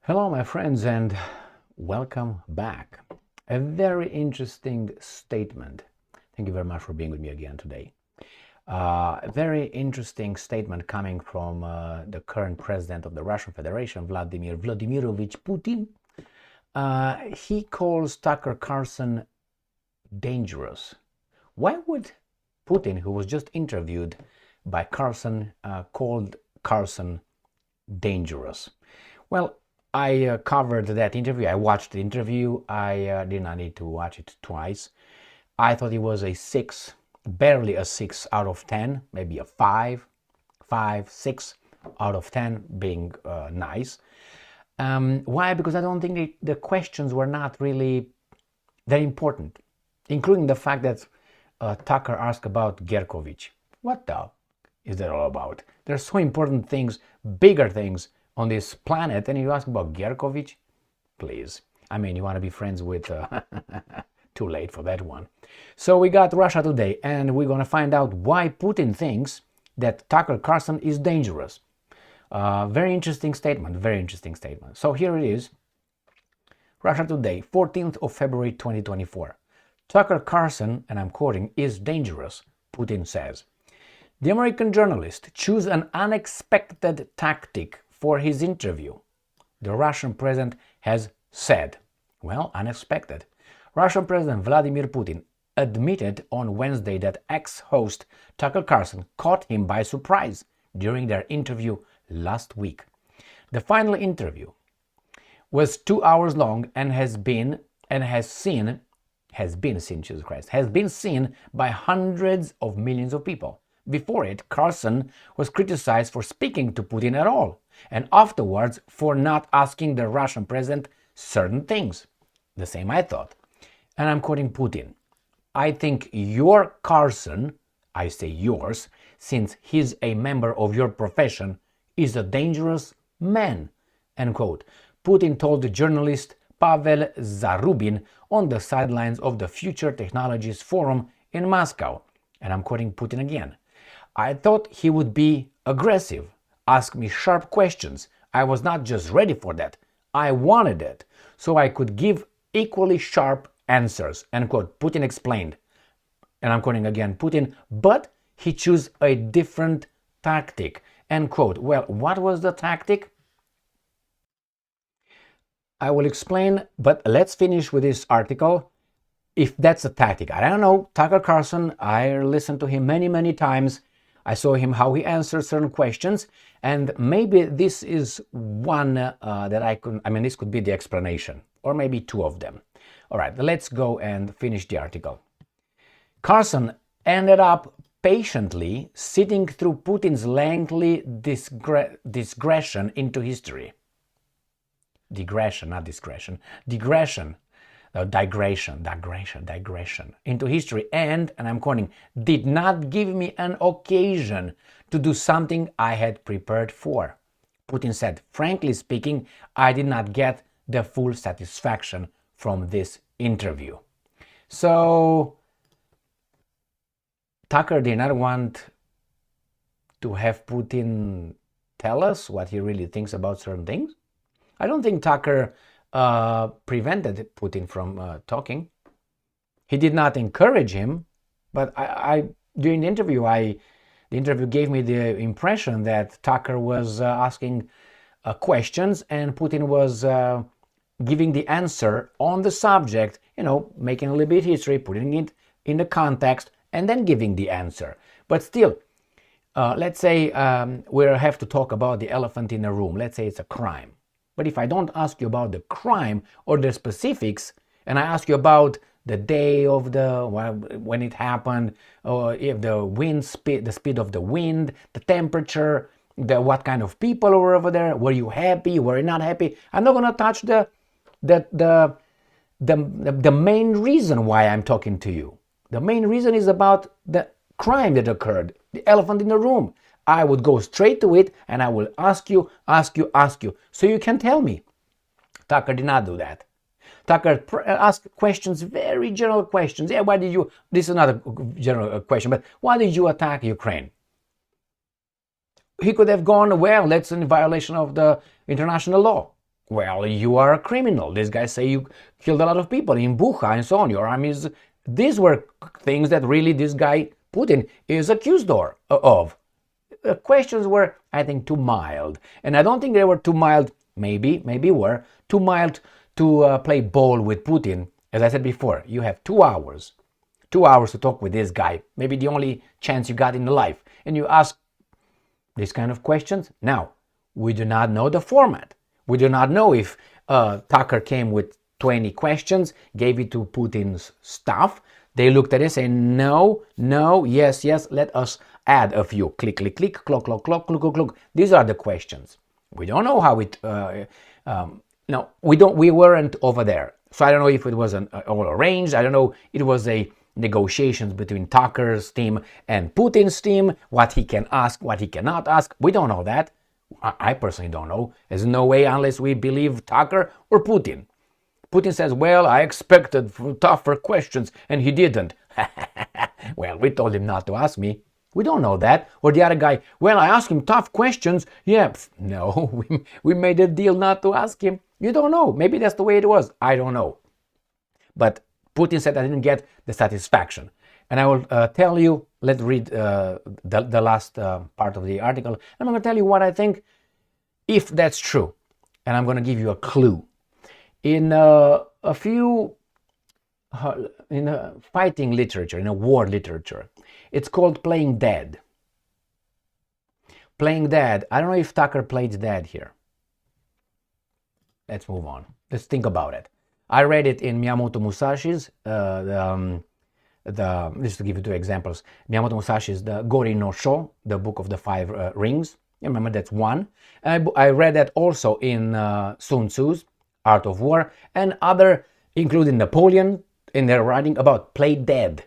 Hello, my friends, and welcome back. A very interesting statement. Thank you very much for being with me again today. A very interesting statement coming from the current president of the Russian Federation, Vladimir Vladimirovich Putin. He calls Tucker Carlson dangerous. Why would Putin, who was just interviewed by Carlson, called Carlson dangerous? Well, I covered that interview. I watched the interview. I did not need to watch it twice. I thought it was a 6, barely a 6 out of 10, maybe a 5, 6 out of 10 being nice. Why? Because I don't think the questions were not really that important, including the fact that Tucker asked about Gerkovich. What the is that all about? There's so important things, bigger things on this planet, and you ask about Gerkovich? Please. I mean, you want to be friends with... too late for that one. So we got Russia Today, and we're going to find out why Putin thinks that Tucker Carlson is dangerous. Very interesting statement, very interesting statement. So here it is. Russia Today, 14th of February 2024. Tucker Carlson, and I'm quoting, is dangerous, Putin says. The American journalist chose an unexpected tactic for his interview. The Russian president has said, well, unexpected. Russian President Vladimir Putin admitted on Wednesday that ex-host Tucker Carlson caught him by surprise during their interview last week. The final interview was 2 hours long and has been seen by hundreds of millions of people. Before it, Carlson was criticized for speaking to Putin at all, and afterwards for not asking the Russian president certain things. The same I thought. And I'm quoting Putin. I think your Carlson, I say yours, since he's a member of your profession, is a dangerous man. End quote. Putin told the journalist Pavel Zarubin on the sidelines of the Future Technologies Forum in Moscow. And I'm quoting Putin again. I thought he would be aggressive, ask me sharp questions. I was not just ready for that. I wanted it, so I could give equally sharp answers. End quote. Putin explained. And I'm quoting again Putin, but he chose a different tactic. End quote. Well, what was the tactic? I will explain, but let's finish with this article. If that's a tactic, I don't know. Tucker Carlson, I listened to him many, many times. I saw him how he answered certain questions, and maybe this is one this could be the explanation, or maybe two of them. All right, let's go and finish the article. Carlson ended up patiently sitting through Putin's lengthy digression into history. Digression, not discretion. Digression into history, and I'm quoting, did not give me an occasion to do something I had prepared for. Putin said, frankly speaking, I did not get the full satisfaction from this interview. So Tucker did not want to have Putin tell us what he really thinks about certain things. I don't think Tucker prevented Putin from talking. He did not encourage him, but during the interview, the interview gave me the impression that Tucker was asking questions and Putin was giving the answer on the subject, making a little bit of history, putting it in the context, and then giving the answer. But still, let's say we have to talk about the elephant in the room. Let's say it's a crime. But if I don't ask you about the crime or the specifics, and I ask you about the day of when it happened, or if the speed of the wind, the temperature, what kind of people were over there, were you happy, were you not happy? I'm not going to touch the main reason why I'm talking to you. The main reason is about the crime that occurred, the elephant in the room. I would go straight to it and I will ask you, so you can tell me. Tucker did not do that. Tucker asked questions, very general questions. Yeah, this is another general question, but why did you attack Ukraine? He could have gone, well, that's in violation of the international law. well, you are a criminal. These guys say you killed a lot of people in Bucha and so on. Your army is... These were things that really this guy, Putin, is accused of. The questions were, I think, too mild. And I don't think they were too mild, maybe were, too mild to play ball with Putin. As I said before, you have 2 hours. 2 hours to talk with this guy. Maybe the only chance you got in life. And you ask these kind of questions. Now, we do not know the format. We do not know if Tucker came with 20 questions, gave it to Putin's staff. They looked at it and no, yes, let us add a few. Click, click, click, clock, clock, clock, clock, clock, clock. These are the questions. We don't know how it, no, we weren't over there. So I don't know if it was all arranged. I don't know. It was a negotiations between Tucker's team and Putin's team, what he can ask, what he cannot ask. We don't know that. I personally don't know. There's no way unless we believe Tucker or Putin. Putin says, well, I expected tougher questions, and he didn't. Well, we told him not to ask me. We don't know that. Or the other guy, well, I asked him tough questions. Yeah, no, we made a deal not to ask him. You don't know. Maybe that's the way it was. I don't know. But Putin said I didn't get the satisfaction. And I will tell you, let's read the last part of the article. And I'm going to tell you what I think, if that's true. And I'm going to give you a clue. In a few, in fighting literature, in a war literature, it's called playing dead. Playing dead. I don't know if Tucker played dead here. Let's move on. Let's think about it. I read it in Miyamoto Musashi's, just to give you 2 examples. Miyamoto Musashi's The Gori no Sho, the book of the 5 rings. You remember that's one. I read that also in Sun Tzu's Art of War, and other, including Napoleon, in their writing about play dead.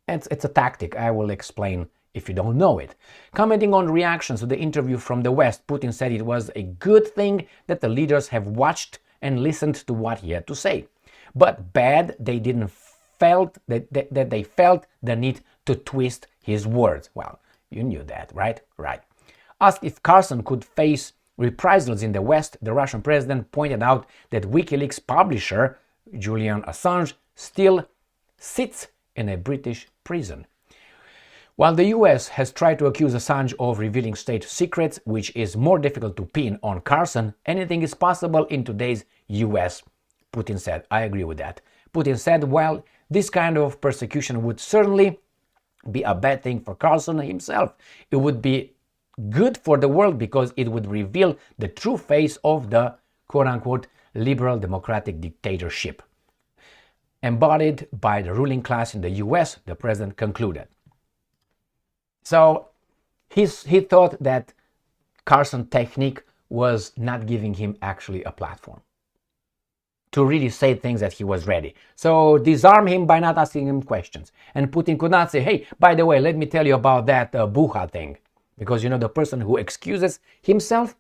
It's a tactic. I will explain if you don't know it. Commenting on reactions to the interview from the West, Putin said it was a good thing that the leaders have watched and listened to what he had to say. But bad, they didn't felt that they felt the need to twist his words. Well, you knew that, right? Right. Asked if Carlson could face reprisals in the West, the Russian president pointed out that WikiLeaks publisher Julian Assange still sits in a British prison. While the US has tried to accuse Assange of revealing state secrets, which is more difficult to pin on Carlson, anything is possible in today's US, Putin said. I agree with that. Putin said, well, this kind of persecution would certainly be a bad thing for Carlson himself. It would be good for the world because it would reveal the true face of the quote-unquote liberal democratic dictatorship embodied by the ruling class in the US, the president concluded. So he thought that Carlson's technique was not giving him actually a platform to really say things that he was ready. So disarm him by not asking him questions. And Putin could not say, hey, by the way, let me tell you about that Bucha thing. Because, you know, the person who excuses himself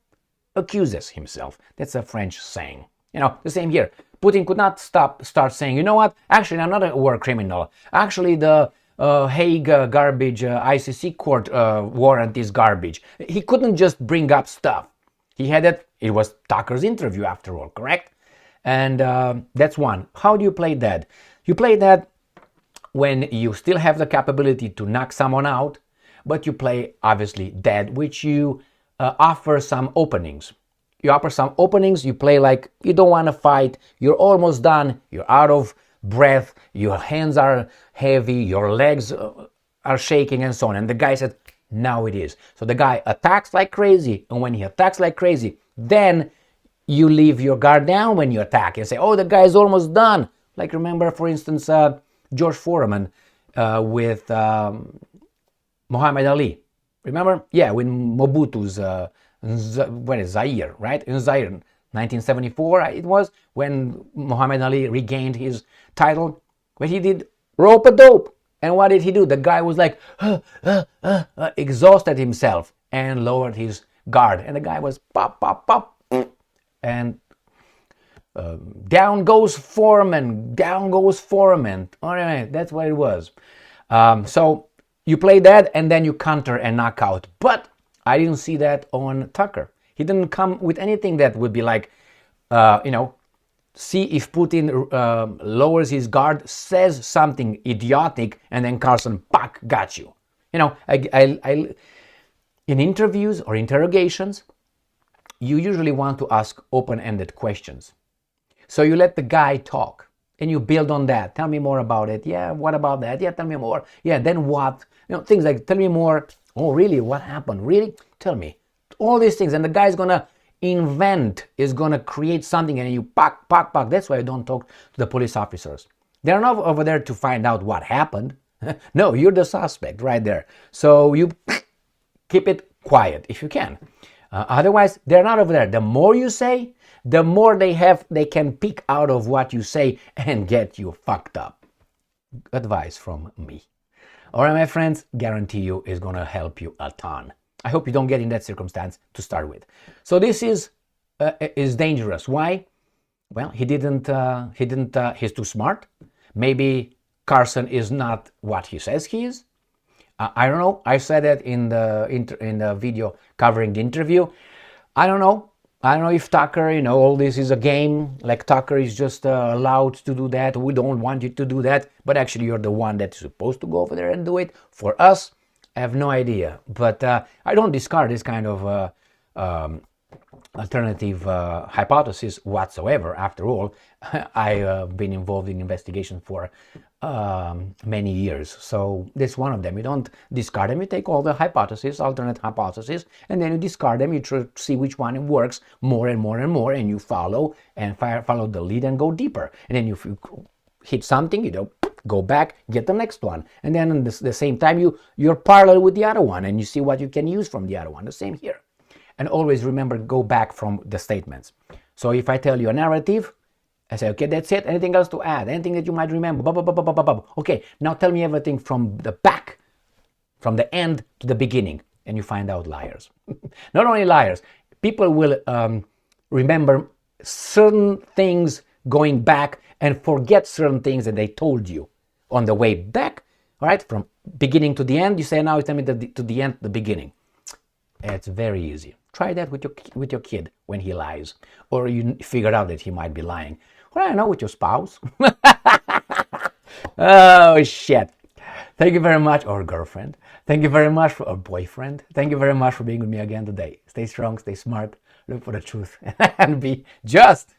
accuses himself. That's a French saying. You know, the same here. Putin could not start saying, you know what, actually, I'm not a war criminal. Actually, the Hague garbage ICC court warrant is garbage. He couldn't just bring up stuff. He had it. It was Tucker's interview, after all, correct? And that's one. How do you play that? You play that when you still have the capability to knock someone out, but you play, obviously, dead, which you offer some openings. You offer some openings, you play like you don't want to fight, you're almost done, you're out of breath, your hands are heavy, your legs are shaking and so on. And the guy said, now it is. So the guy attacks like crazy, and when he attacks like crazy, then you leave your guard down when you attack and say, oh, the guy is almost done. Like remember, for instance, George Foreman with Muhammad Ali. Remember? Yeah, when Mobutu's, Zaire, right? In Zaire, 1974 it was, when Muhammad Ali regained his title. But he did rope-a-dope. And what did he do? The guy was like, exhausted himself and lowered his guard. And the guy was pop, pop, pop. And down goes Foreman, down goes Foreman. All right, that's what it was. So you play that and then you counter and knock out. But I didn't see that on Tucker. He didn't come with anything that would be like, see if Putin lowers his guard, says something idiotic, and then Carlson, pack, got you. In interviews or interrogations, you usually want to ask open-ended questions. So you let the guy talk and you build on that. Tell me more about it. Yeah, what about that? Yeah, tell me more. Yeah, then what? Things like, tell me more. Oh, really? What happened? Really? Tell me. All these things. And the guy's going to invent, is going to create something, and you pack. That's why I don't talk to the police officers. They're not over there to find out what happened. No, you're the suspect right there. So you keep it quiet if you can. Otherwise, they're not over there. The more you say, the more they can pick out of what you say and get you fucked up. Advice from me. All right, my friends, guarantee you is going to help you a ton. I hope you don't get in that circumstance to start with. So this is dangerous. Why? Well, he's too smart. Maybe Carlson is not what he says he is. I don't know. I said that in the video covering the interview. I don't know. I don't know if Tucker, all this is a game. Like Tucker is just allowed to do that. We don't want you to do that. But actually, you're the one that's supposed to go over there and do it. For us, I have no idea. But I don't discard this kind of alternative hypothesis whatsoever. After all, I've been involved in investigation for many years. So this is one of them. You don't discard them. You take all the hypotheses, alternate hypotheses, and then you discard them. You try to see which one works more and more and more, and you follow the lead and go deeper. And then if you hit something, go back, get the next one. And then at the same time, you're parallel with the other one, and you see what you can use from the other one. The same here. And always remember, go back from the statements. So if I tell you a narrative, I say, okay, that's it. Anything else to add? Anything that you might remember? Okay, now tell me everything from the back, from the end to the beginning. And you find out liars. Not only liars, people will remember certain things going back and forget certain things that they told you on the way back. All right, from beginning to the end. You say, now tell me to the end, the beginning. It's very easy. Try that with your kid when he lies, or you figure out that he might be lying. Well, I know, with your spouse. Oh shit! Thank you very much, or girlfriend. Thank you very much or boyfriend. Thank you very much for being with me again today. Stay strong, stay smart, look for the truth, and be just.